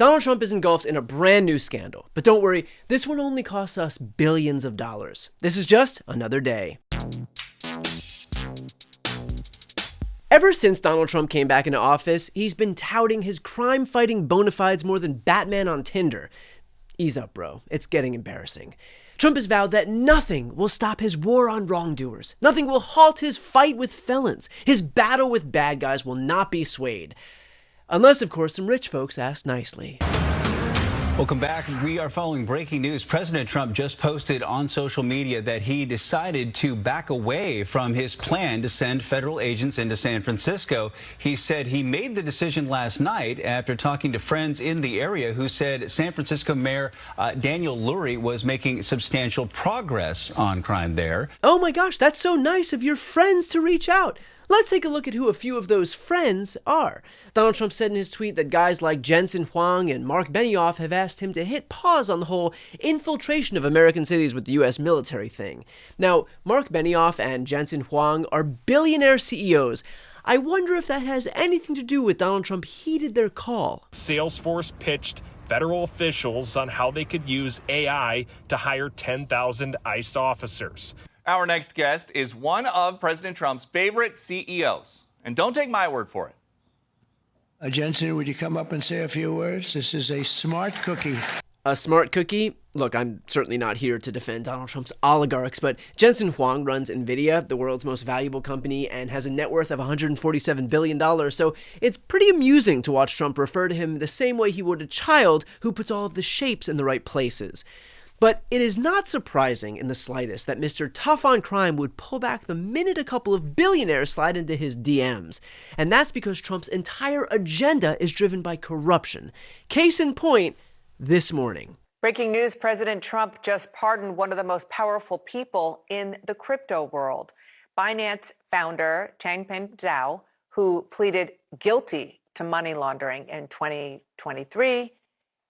Donald Trump is engulfed in a brand new scandal. But don't worry, this one only costs us billions of dollars. This is just another day. Ever since Donald Trump came back into office, he's been touting his crime-fighting bona fides more than Batman on Tinder. Ease up, bro. It's getting embarrassing. Trump has vowed that nothing will stop his war on wrongdoers. Nothing will halt his fight with felons. His battle with bad guys will not be swayed. Unless, of course, some rich folks ask nicely. Welcome back. We are following breaking news. President Trump just posted on social media that he decided to back away from his plan to send federal agents into San Francisco. He said he made the decision last night after talking to friends in the area who said San Francisco Mayor Daniel Lurie was making substantial progress on crime there. Oh my gosh, that's so nice of your friends to reach out. Let's take a look at who a few of those friends are. Donald Trump said in his tweet that guys like Jensen Huang and Mark Benioff have asked him to hit pause on the whole infiltration of American cities with the U.S. military thing. Now, Mark Benioff and Jensen Huang are billionaire CEOs. I wonder if that has anything to do with Donald Trump heeded their call. Salesforce pitched federal officials on how they could use AI to hire 10,000 ICE officers. Our next guest is one of President Trump's favorite CEOs. And don't take my word for it. Jensen, would you come up and say a few words? This is a smart cookie. A smart cookie? Look, I'm certainly not here to defend Donald Trump's oligarchs, but Jensen Huang runs NVIDIA, the world's most valuable company, and has a net worth of $147 billion, so it's pretty amusing to watch Trump refer to him the same way he would a child who puts all of the shapes in the right places. But it is not surprising in the slightest that Mr. Tough on Crime would pull back the minute a couple of billionaires slide into his DMs. And that's because Trump's entire agenda is driven by corruption. Case in point, this morning. Breaking news, President Trump just pardoned one of the most powerful people in the crypto world. Binance founder Changpeng Zhao, who pleaded guilty to money laundering in 2023.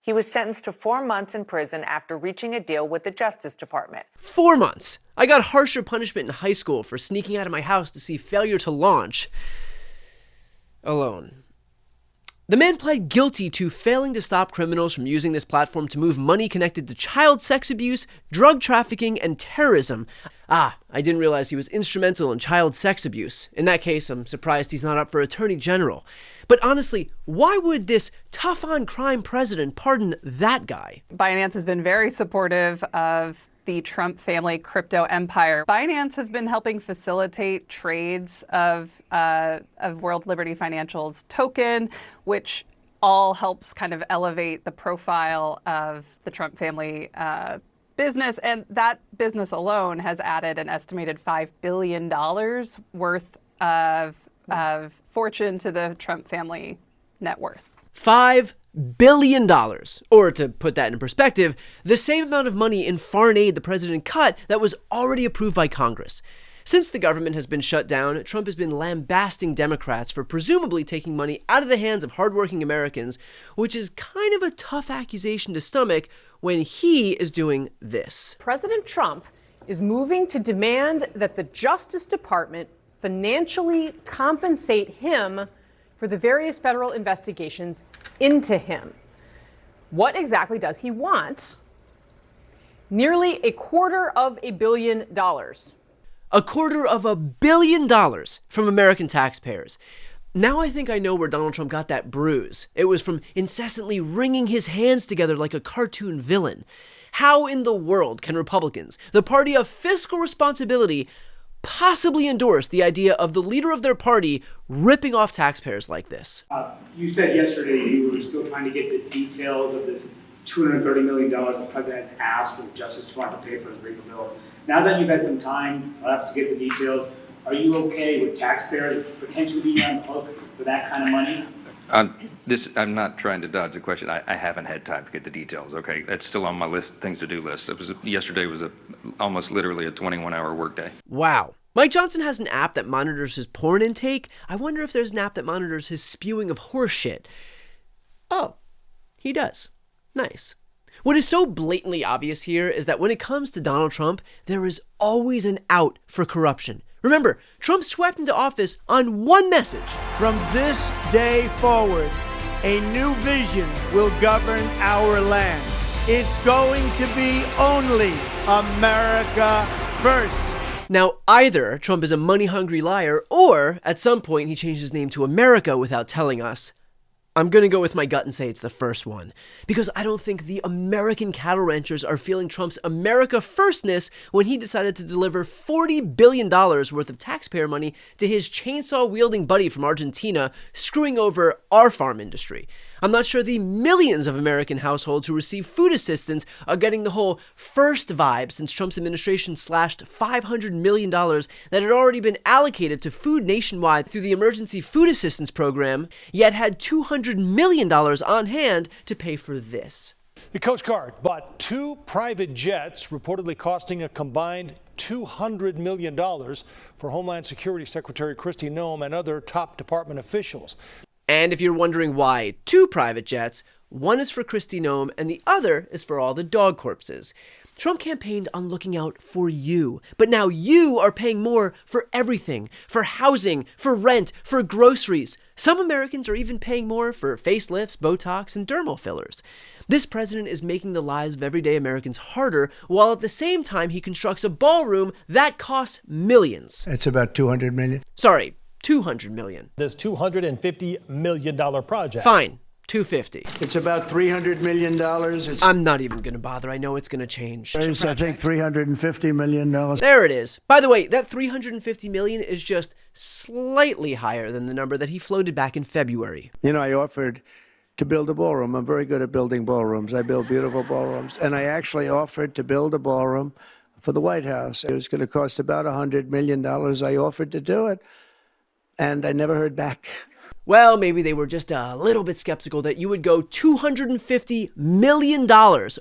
He was sentenced to 4 months in prison after reaching a deal with the Justice Department. 4 months? I got harsher punishment in high school for sneaking out of my house to see Failure to Launch alone. The man pled guilty to failing to stop criminals from using this platform to move money connected to child sex abuse, drug trafficking, and terrorism. I didn't realize he was instrumental in child sex abuse. In that case, I'm surprised he's not up for Attorney General. But honestly, why would this tough-on-crime president pardon that guy? Binance has been very supportive of the Trump family crypto empire. Binance has been helping facilitate trades of World Liberty Financial's token, which all helps kind of elevate the profile of the Trump family business. And that business alone has added an estimated $5 billion worth of fortune to the Trump family net worth. $5 billion. Or to put that in perspective, the same amount of money in foreign aid the president cut that was already approved by Congress. Since the government has been shut down, Trump has been lambasting Democrats for presumably taking money out of the hands of hardworking Americans, which is kind of a tough accusation to stomach when he is doing this. President Trump is moving to demand that the Justice Department financially compensate him for the various federal investigations into him. What exactly does he want? Nearly $250 million. $250 million from American taxpayers. Now I think I know where Donald Trump got that bruise. It was from incessantly wringing his hands together like a cartoon villain. How in the world can Republicans, the party of fiscal responsibility, possibly endorse the idea of the leader of their party ripping off taxpayers like this? You said yesterday you were still trying to get the details of this $230 million the president has asked for the Justice Department to pay for his legal bills. Now that you've had some time, perhaps, to get the details, are you okay with taxpayers potentially being on the hook for that kind of money? I'm not trying to dodge the question. I haven't had time to get the details. Okay, that's still on my list, things to do list. Yesterday was almost literally a 21-hour workday. Wow. Mike Johnson has an app that monitors his porn intake. I wonder if there's an app that monitors his spewing of horse shit. Oh, he does. Nice. What is so blatantly obvious here is that when it comes to Donald Trump, there is always an out for corruption. Remember, Trump swept into office on one message. From this day forward, a new vision will govern our land. It's going to be only America first. Now, either Trump is a money-hungry liar, or at some point he changed his name to America without telling us. I'm going to go with my gut and say it's the first one, because I don't think the American cattle ranchers are feeling Trump's America firstness when he decided to deliver $40 billion worth of taxpayer money to his chainsaw-wielding buddy from Argentina, screwing over our farm industry. I'm not sure the millions of American households who receive food assistance are getting the whole first vibe since Trump's administration slashed $500 million that had already been allocated to food nationwide through the Emergency Food Assistance Program, yet had $200 million on hand to pay for this. The Coast Guard bought 2 private jets, reportedly costing a combined $200 million for Homeland Security Secretary Kristi Noem and other top department officials. And if you're wondering why 2 private jets, one is for Kristi Noem and the other is for all the dog corpses. Trump campaigned on looking out for you, but now you are paying more for everything, for housing, for rent, for groceries. Some Americans are even paying more for facelifts, Botox, and dermal fillers. This president is making the lives of everyday Americans harder, while at the same time he constructs a ballroom that costs millions. It's about $200 million. Sorry, $200 million. This $250 million project. Fine, $250. It's about $300 million. I'm not even going to bother. I know it's going to change. There's, I think, $350 million. There it is. By the way, that $350 million is just slightly higher than the number that he floated back in February. You know, I offered to build a ballroom. I'm very good at building ballrooms. I build beautiful ballrooms. And I actually offered to build a ballroom for the White House. It was going to cost about $100 million. I offered to do it, and I never heard back. Well, maybe they were just a little bit skeptical that you would go $250 million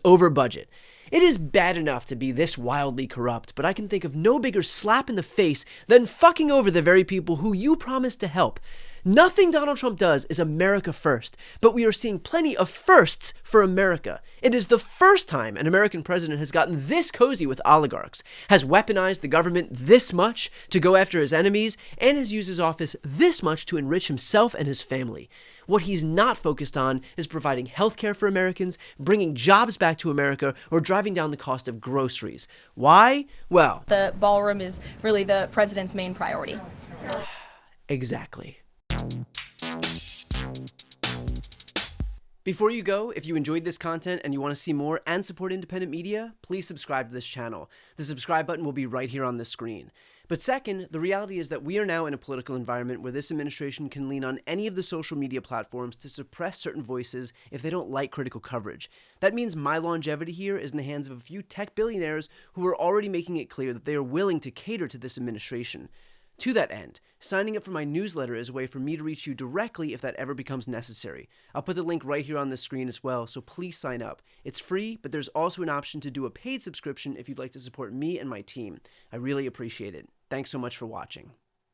over budget. It is bad enough to be this wildly corrupt, but I can think of no bigger slap in the face than fucking over the very people who you promised to help. Nothing Donald Trump does is America first, but we are seeing plenty of firsts for America. It is the first time an American president has gotten this cozy with oligarchs, has weaponized the government this much to go after his enemies, and has used his office this much to enrich himself and his family. What he's not focused on is providing health care for Americans, bringing jobs back to America, or driving down the cost of groceries. Why? Well, the ballroom is really the president's main priority. Exactly. Before you go, if you enjoyed this content and you want to see more and support independent media, please subscribe to this channel. The subscribe button will be right here on the screen. But second, the reality is that we are now in a political environment where this administration can lean on any of the social media platforms to suppress certain voices if they don't like critical coverage. That means my longevity here is in the hands of a few tech billionaires who are already making it clear that they are willing to cater to this administration. To that end, signing up for my newsletter is a way for me to reach you directly if that ever becomes necessary. I'll put the link right here on the screen as well, so please sign up. It's free, but there's also an option to do a paid subscription if you'd like to support me and my team. I really appreciate it. Thanks so much for watching.